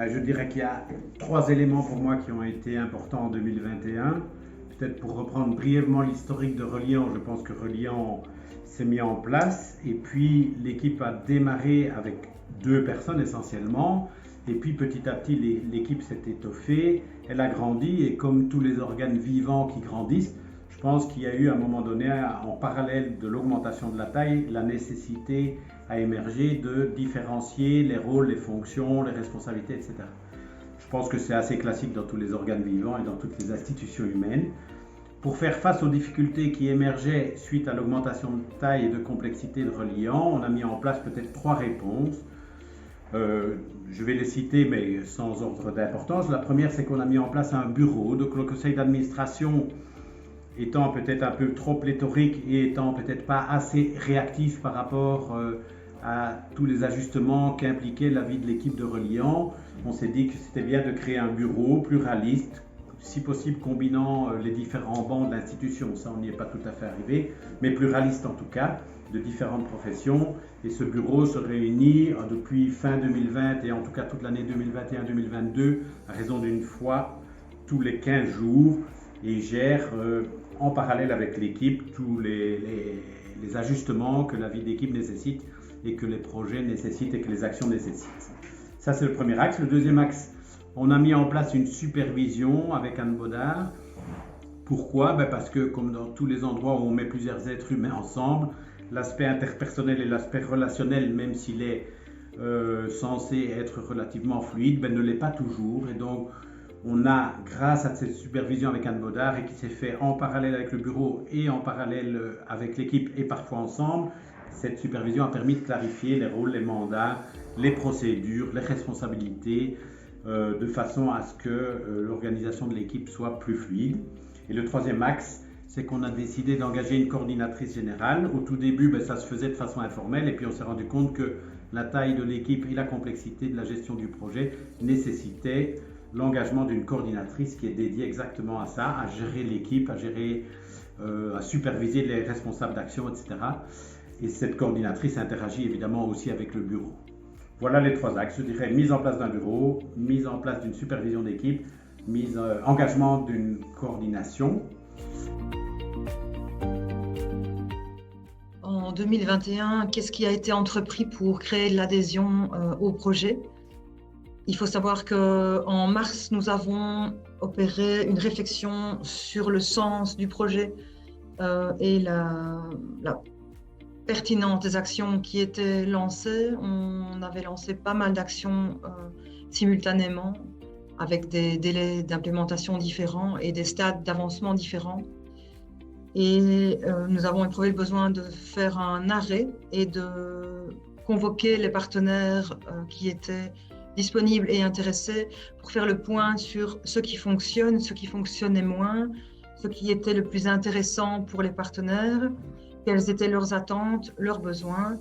Je dirais qu'il y a 3 éléments pour moi qui ont été importants en 2021. Peut-être pour reprendre brièvement l'historique de Reliant, je pense que Reliant s'est mis en place et puis l'équipe a démarré avec 2 personnes essentiellement. Et puis petit à petit, l'équipe s'est étoffée, elle a grandi et comme tous les organes vivants qui grandissent, je pense qu'il y a eu à un moment donné, en parallèle de l'augmentation de la taille, la nécessité à émerger de différencier les rôles, les fonctions, les responsabilités, etc. Je pense que c'est assez classique dans tous les organes vivants et dans toutes les institutions humaines. Pour faire face aux difficultés qui émergeaient suite à l'augmentation de taille et de complexité de Reliant, on a mis en place peut-être 3 réponses. Je vais les citer, mais sans ordre d'importance. La première, c'est qu'on a mis en place un bureau. Donc, le conseil d'administration étant peut-être un peu trop pléthorique et étant peut-être pas assez réactif par rapport à tous les ajustements qu'impliquait la vie de l'équipe de Reliant, on s'est dit que c'était bien de créer un bureau pluraliste, si possible combinant les différents bancs de l'institution. Ça, on n'y est pas tout à fait arrivé, mais pluraliste en tout cas, de différentes professions. Et ce bureau se réunit depuis fin 2020 et en tout cas toute l'année 2021-2022 à raison d'une fois tous les 15 jours et gère en parallèle avec l'équipe tous les ajustements que la vie d'équipe nécessite et que les projets nécessitent et que les actions nécessitent. Ça, c'est le premier axe. Le deuxième axe, on a mis en place une supervision avec Anne Baudard. Pourquoi ? Parce que, comme dans tous les endroits où on met plusieurs êtres humains ensemble, l'aspect interpersonnel et l'aspect relationnel, même s'il est censé être relativement fluide, ne l'est pas toujours. Et donc, on a, grâce à cette supervision avec Anne Baudard et qui s'est fait en parallèle avec le bureau et en parallèle avec l'équipe et parfois ensemble, cette supervision a permis de clarifier les rôles, les mandats, les procédures, les responsabilités, de façon à ce que l'organisation de l'équipe soit plus fluide. Et le troisième axe, c'est qu'on a décidé d'engager une coordinatrice générale. Au tout début, ça se faisait de façon informelle et puis on s'est rendu compte que la taille de l'équipe et la complexité de la gestion du projet nécessitaient l'engagement d'une coordinatrice qui est dédiée exactement à ça, à gérer l'équipe, à superviser les responsables d'action, etc. Et cette coordinatrice interagit évidemment aussi avec le bureau. Voilà les 3 axes, je dirais mise en place d'un bureau, mise en place d'une supervision d'équipe, engagement d'une coordination. En 2021, qu'est-ce qui a été entrepris pour créer de l'adhésion au projet ? Il faut savoir qu'en mars, nous avons opéré une réflexion sur le sens du projet et la pertinence des actions qui étaient lancées. On avait lancé pas mal d'actions simultanément avec des délais d'implémentation différents et des stades d'avancement différents. Et nous avons éprouvé le besoin de faire un arrêt et de convoquer les partenaires qui étaient disponibles et intéressés pour faire le point sur ce qui fonctionne, ce qui fonctionnait moins, ce qui était le plus intéressant pour les partenaires, quelles étaient leurs attentes, leurs besoins.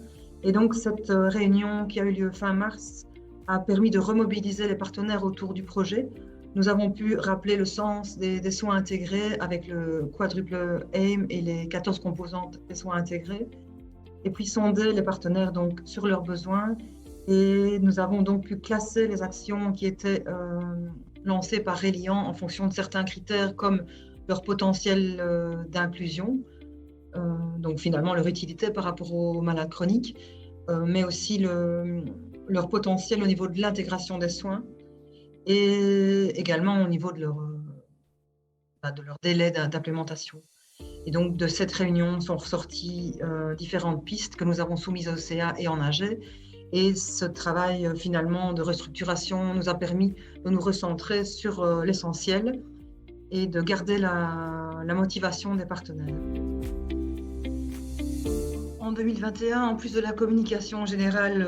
Et donc cette réunion qui a eu lieu fin mars a permis de remobiliser les partenaires autour du projet. Nous avons pu rappeler le sens des soins intégrés avec le quadruple aim et les 14 composantes des soins intégrés, et puis sonder les partenaires donc sur leurs besoins. Et nous avons donc pu classer les actions qui étaient lancées par Reliant en fonction de certains critères comme leur potentiel d'inclusion, donc finalement leur utilité par rapport aux malades chroniques, mais aussi leur potentiel au niveau de l'intégration des soins et également au niveau de leur délai d'implémentation. Et donc de cette réunion sont ressorties différentes pistes que nous avons soumises au CA et en AG. Et ce travail finalement de restructuration nous a permis de nous recentrer sur l'essentiel et de garder la motivation des partenaires. En 2021, en plus de la communication générale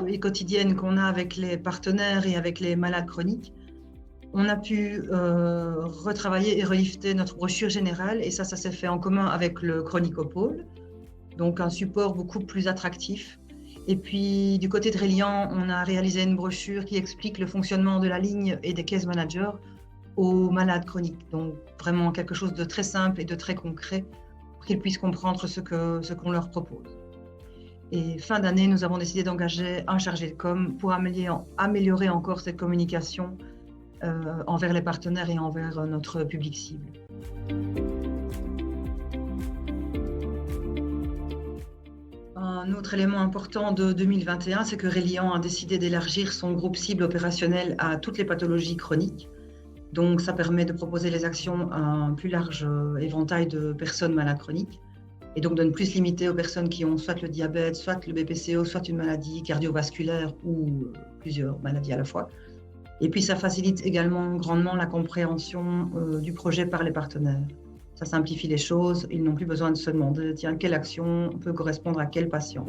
et quotidienne qu'on a avec les partenaires et avec les malades chroniques, on a pu retravailler et relifter notre brochure générale, et ça s'est fait en commun avec le Chronicopôle, donc un support beaucoup plus attractif. Et puis du côté de Reliant, on a réalisé une brochure qui explique le fonctionnement de la ligne et des case managers aux malades chroniques, donc vraiment quelque chose de très simple et de très concret pour qu'ils puissent comprendre ce qu'on leur propose. Et fin d'année, nous avons décidé d'engager un chargé de com pour améliorer encore cette communication envers les partenaires et envers notre public cible. Un autre élément important de 2021, c'est que Reliant a décidé d'élargir son groupe cible opérationnel à toutes les pathologies chroniques. Donc, ça permet de proposer les actions à un plus large éventail de personnes malades chroniques et donc de ne plus se limiter aux personnes qui ont soit le diabète, soit le BPCO, soit une maladie cardiovasculaire ou plusieurs maladies à la fois. Et puis, ça facilite également grandement la compréhension du projet par les partenaires. Ça simplifie les choses. Ils n'ont plus besoin de se demander, tiens, quelle action peut correspondre à quel patient.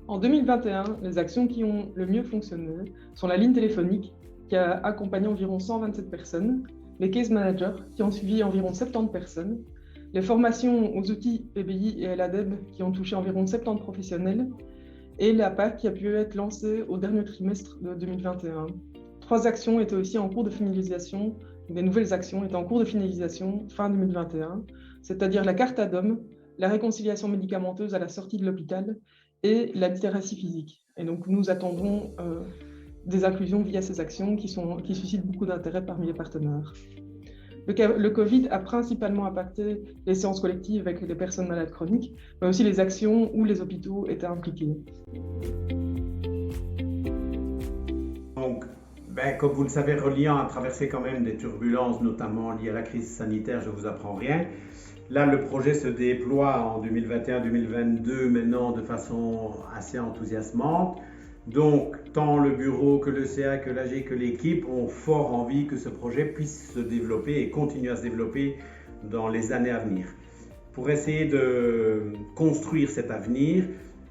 En 2021, les actions qui ont le mieux fonctionné sont la ligne téléphonique qui a accompagné environ 127 personnes, les case managers qui ont suivi environ 70 personnes, les formations aux outils PBI et LADEB qui ont touché environ 70 professionnels et la PAC qui a pu être lancée au dernier trimestre de 2021. 3 actions étaient aussi en cours de finalisation, des nouvelles actions étaient en cours de finalisation fin 2021, c'est-à-dire la carte ADOM, la réconciliation médicamenteuse à la sortie de l'hôpital et la littératie physique. Et donc nous attendons des inclusions via ces actions qui suscitent beaucoup d'intérêt parmi les partenaires. Le Covid a principalement impacté les séances collectives avec les personnes malades chroniques, mais aussi les actions où les hôpitaux étaient impliqués. Donc, comme vous le savez, Reliant a traversé quand même des turbulences, notamment liées à la crise sanitaire, je ne vous apprends rien. Là, le projet se déploie en 2021-2022 maintenant de façon assez enthousiasmante. Donc, tant le bureau que le CA, que l'AG, que l'équipe ont fort envie que ce projet puisse se développer et continuer à se développer dans les années à venir. Pour essayer de construire cet avenir,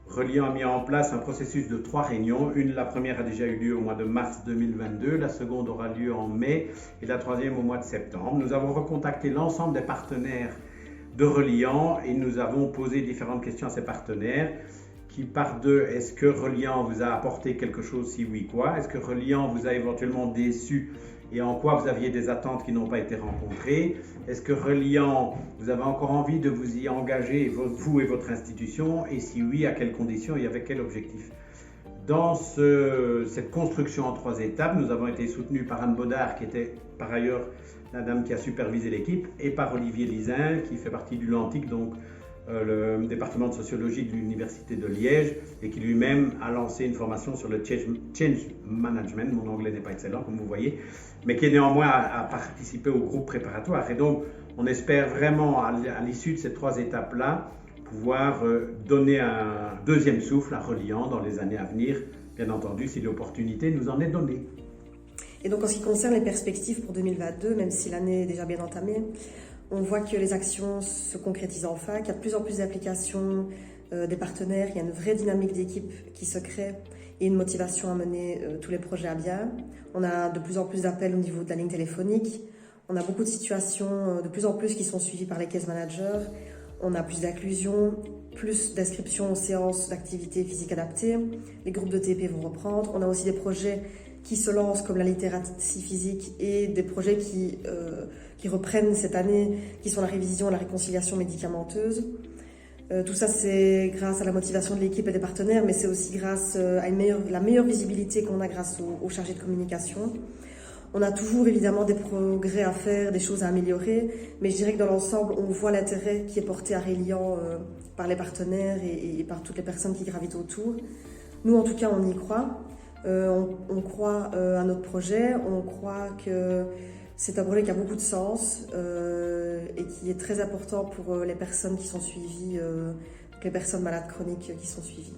Reliant a mis en place un processus de 3 réunions. La première a déjà eu lieu au mois de mars 2022, la seconde aura lieu en mai et la troisième au mois de septembre. Nous avons recontacté l'ensemble des partenaires de Reliant et nous avons posé différentes questions à ces partenaires qui partent de est-ce que Reliant vous a apporté quelque chose, si oui quoi? Est-ce que Reliant vous a éventuellement déçu et en quoi vous aviez des attentes qui n'ont pas été rencontrées? Est-ce que Reliant, vous avez encore envie de vous y engager, vous et votre institution? Et si oui, à quelles conditions et avec quel objectif? Dans cette construction en 3 étapes, nous avons été soutenus par Anne Baudard, qui était par ailleurs la dame qui a supervisé l'équipe, et par Olivier Lizin, qui fait partie du Lantic, donc le département de sociologie de l'Université de Liège, et qui lui-même a lancé une formation sur le change management. Mon anglais n'est pas excellent, comme vous voyez, mais qui néanmoins a participé au groupe préparatoire. Et donc, on espère vraiment, à l'issue de ces 3 étapes-là, pouvoir donner un deuxième souffle à Reliant dans les années à venir, bien entendu, si l'opportunité nous en est donnée. Et donc, en ce qui concerne les perspectives pour 2022, même si l'année est déjà bien entamée, on voit que les actions se concrétisent enfin, qu'il y a de plus en plus d'applications des partenaires, il y a une vraie dynamique d'équipe qui se crée et une motivation à mener tous les projets à bien. On a de plus en plus d'appels au niveau de la ligne téléphonique. On a beaucoup de situations de plus en plus qui sont suivies par les case managers. On a plus d'inclusion, plus d'inscriptions aux séances d'activité physique adaptée. Les groupes de TP vont reprendre. On a aussi des projets qui se lancent comme la littératie physique et des projets qui reprennent cette année, qui sont la révision et la réconciliation médicamenteuse. Tout ça, c'est grâce à la motivation de l'équipe et des partenaires, mais c'est aussi grâce à la meilleure visibilité qu'on a grâce aux chargés de communication. On a toujours évidemment des progrès à faire, des choses à améliorer, mais je dirais que dans l'ensemble, on voit l'intérêt qui est porté à Reliant par les partenaires et par toutes les personnes qui gravitent autour. Nous, en tout cas, on y croit. On croit à notre projet, on croit que c'est un projet qui a beaucoup de sens et qui est très important pour les personnes qui sont suivies, les personnes malades chroniques qui sont suivies.